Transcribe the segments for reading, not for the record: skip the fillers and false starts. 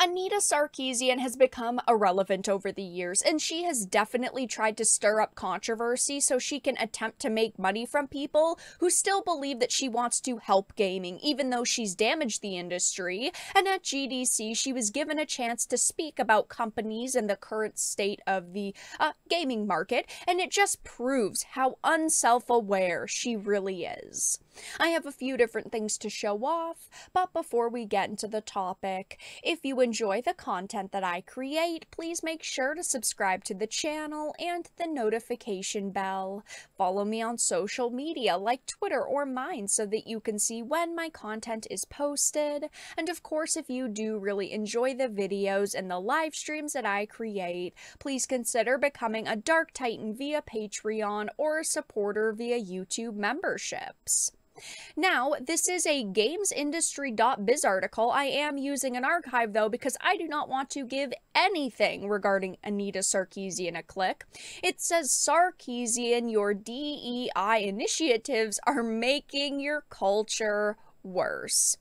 Anita Sarkeesian has become irrelevant over the years, and she has definitely tried to stir up controversy so she can attempt to make money from people who still believe that she wants to help gaming, even though she's damaged the industry. And at GDC, she was given a chance to speak about companies and the current state of the gaming market, and it just proves how unself-aware she really is. I have a few different things to show off, but before we get into the topic, if you enjoy the content that I create, please make sure to subscribe to the channel and the notification bell. Follow me on social media like Twitter or mine so that you can see when my content is posted. And of course, if you do really enjoy the videos and the live streams that I create, please consider becoming a Dark Titan via Patreon or a supporter via YouTube memberships. Now, this is a gamesindustry.biz article. I am using an archive, though, because I do not want to give anything regarding Anita Sarkeesian a click. It says, Sarkeesian, your DEI initiatives are making your culture worse.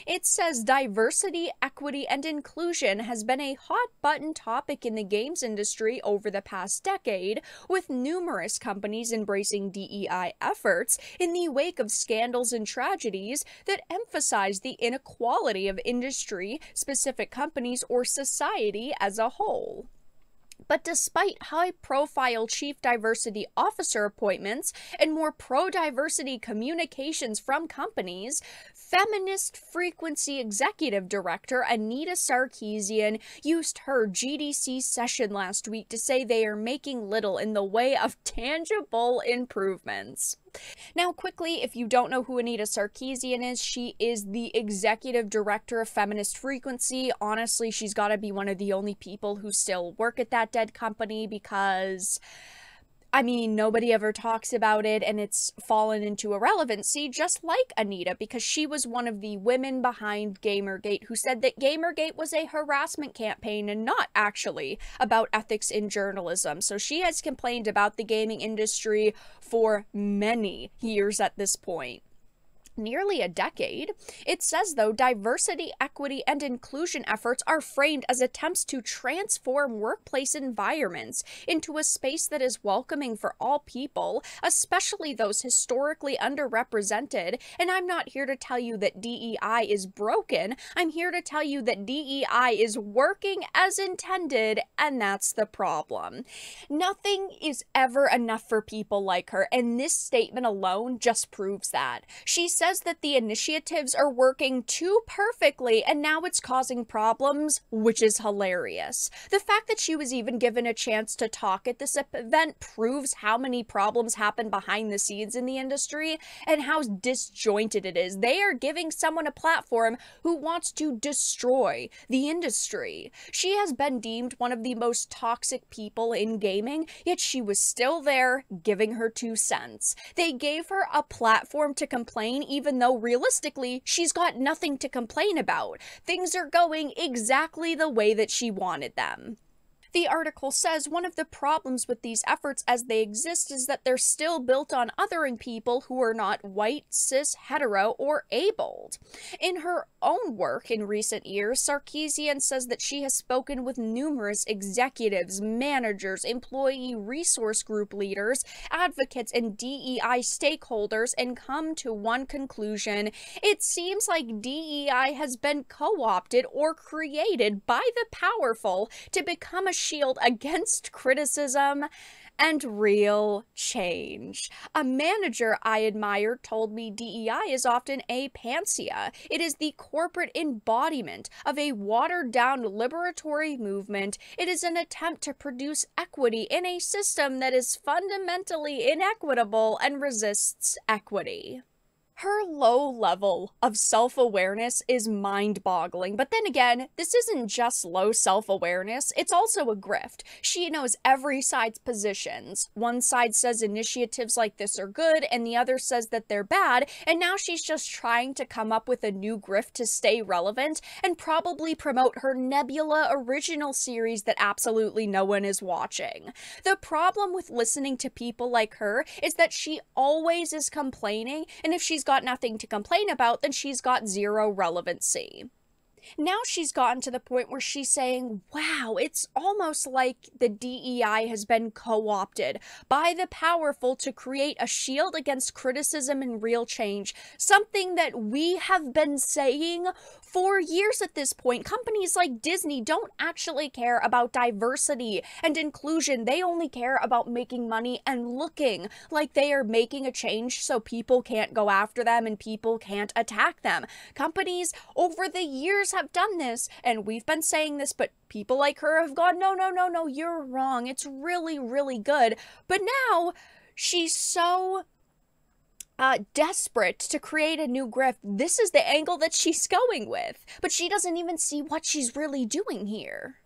It says diversity, equity, and inclusion has been a hot-button topic in the games industry over the past decade, with numerous companies embracing DEI efforts in the wake of scandals and tragedies that emphasize the inequality of industry, specific companies, or society as a whole. But despite high-profile chief diversity officer appointments and more pro-diversity communications from companies, Feminist Frequency Executive Director Anita Sarkeesian used her GDC session last week to say they are making little in the way of tangible improvements. Now, quickly, if you don't know who Anita Sarkeesian is, she is the executive director of Feminist Frequency. Honestly, she's got to be one of the only people who still work at that dead company because, I mean, nobody ever talks about it, and it's fallen into irrelevancy, just like Anita, because she was one of the women behind Gamergate who said that Gamergate was a harassment campaign and not actually about ethics in journalism. So she has complained about the gaming industry for many years at this point. Nearly a decade. It says, though, diversity, equity, and inclusion efforts are framed as attempts to transform workplace environments into a space that is welcoming for all people, especially those historically underrepresented. And I'm not here to tell you that DEI is broken. I'm here to tell you that DEI is working as intended, and that's the problem. Nothing is ever enough for people like her, and this statement alone just proves that. She says that the initiatives are working too perfectly and now it's causing problems, which is hilarious. The fact that she was even given a chance to talk at this event proves how many problems happen behind the scenes in the industry and how disjointed it is. They are giving someone a platform who wants to destroy the industry. She has been deemed one of the most toxic people in gaming, yet she was still there giving her 2 cents. They gave her a platform to complain even though realistically she's got nothing to complain about. Things are going exactly the way that she wanted them. The article says one of the problems with these efforts as they exist is that they're still built on othering people who are not white, cis, hetero, or abled. In her own work in recent years, Sarkeesian says that she has spoken with numerous executives, managers, employee resource group leaders, advocates, and DEI stakeholders and come to one conclusion. It seems like DEI has been co-opted or created by the powerful to become a shield against criticism and real change. A manager I admired told me DEI is often a panacea. It is the corporate embodiment of a watered-down liberatory movement. It is an attempt to produce equity in a system that is fundamentally inequitable and resists equity. Her low level of self-awareness is mind-boggling, but then again, this isn't just low self-awareness, it's also a grift. She knows every side's positions. One side says initiatives like this are good, and the other says that they're bad, and now she's just trying to come up with a new grift to stay relevant and probably promote her Nebula original series that absolutely no one is watching. The problem with listening to people like her is that she always is complaining, and if she's got nothing to complain about, then she's got zero relevancy. Now she's gotten to the point where she's saying, wow, it's almost like the DEI has been co-opted by the powerful to create a shield against criticism and real change, something that we have been saying for years at this point. Companies like Disney don't actually care about diversity and inclusion. They only care about making money and looking like they are making a change so people can't go after them and people can't attack them. Companies over the years have done this, and we've been saying this, but people like her have gone, no, no, no, no, you're wrong. It's really, really good. But now she's so desperate to create a new grift. This is the angle that she's going with, but she doesn't even see what she's really doing here.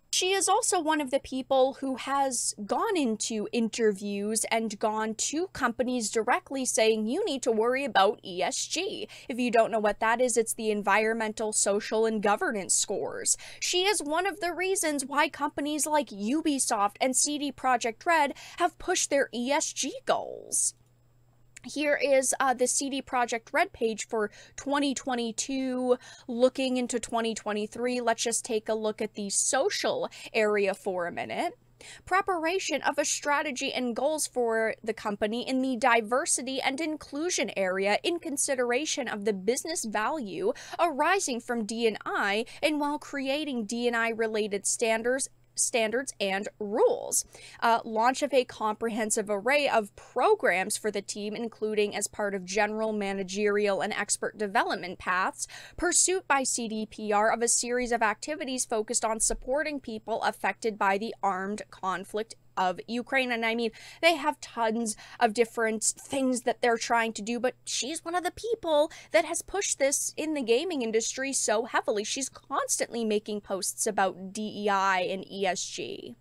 She is also one of the people who has gone into interviews and gone to companies directly saying, you need to worry about ESG. If you don't know what that is, it's the environmental, social, and governance scores. She is one of the reasons why companies like Ubisoft and CD Projekt Red have pushed their ESG goals. Here is the CD Projekt Red page for 2022, looking into 2023. Let's just take a look at the social area for a minute. Preparation of a strategy and goals for the company in the diversity and inclusion area in consideration of the business value arising from D&I, and while creating D&I related standards and rules. Launch of a comprehensive array of programs for the team, including as part of general, managerial, and expert development paths. Pursuit by CDPR of a series of activities focused on supporting people affected by the armed conflict of Ukraine. And I mean, they have tons of different things that they're trying to do, but she's one of the people that has pushed this in the gaming industry so heavily. She's constantly making posts about DEI and ESG.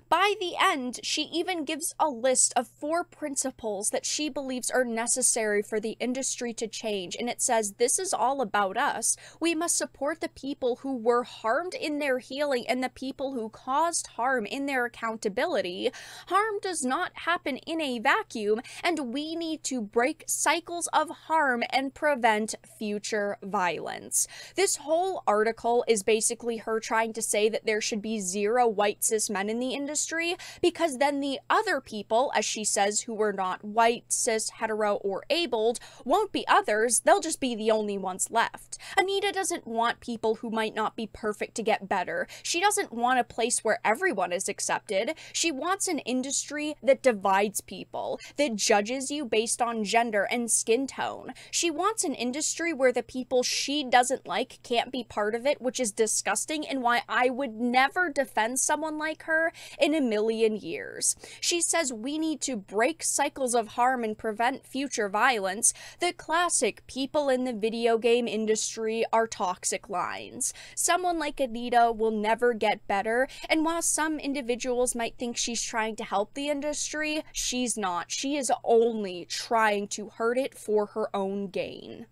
By the end, she even gives a list of 4 principles that she believes are necessary for the industry to change, and it says, this is all about us. We must support the people who were harmed in their healing and the people who caused harm in their accountability. Harm does not happen in a vacuum, and we need to break cycles of harm and prevent future violence. This whole article is basically her trying to say that there should be 0 white cis men in the industry, because then the other people, as she says, who are not white, cis, hetero, or abled, won't be others. They'll just be the only ones left. Anita doesn't want people who might not be perfect to get better. She doesn't want a place where everyone is accepted. She wants an industry that divides people, that judges you based on gender and skin tone. She wants an industry where the people she doesn't like can't be part of it, which is disgusting, and why I would never defend someone like her in a million years. She says we need to break cycles of harm and prevent future violence. The classic people in the video game industry are toxic lines. Someone like Anita will never get better, and while some individuals might think she's trying to help the industry, she's not. She is only trying to hurt it for her own gain.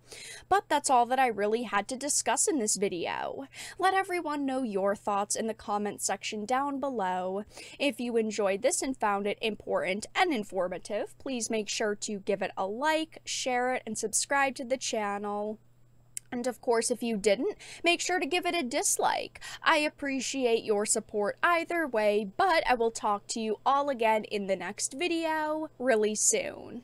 But that's all that I really had to discuss in this video. Let everyone know your thoughts in the comment section down below. If you enjoyed this and found it important and informative, please make sure to give it a like, share it, and subscribe to the channel. And of course, if you didn't, make sure to give it a dislike. I appreciate your support either way, but I will talk to you all again in the next video really soon.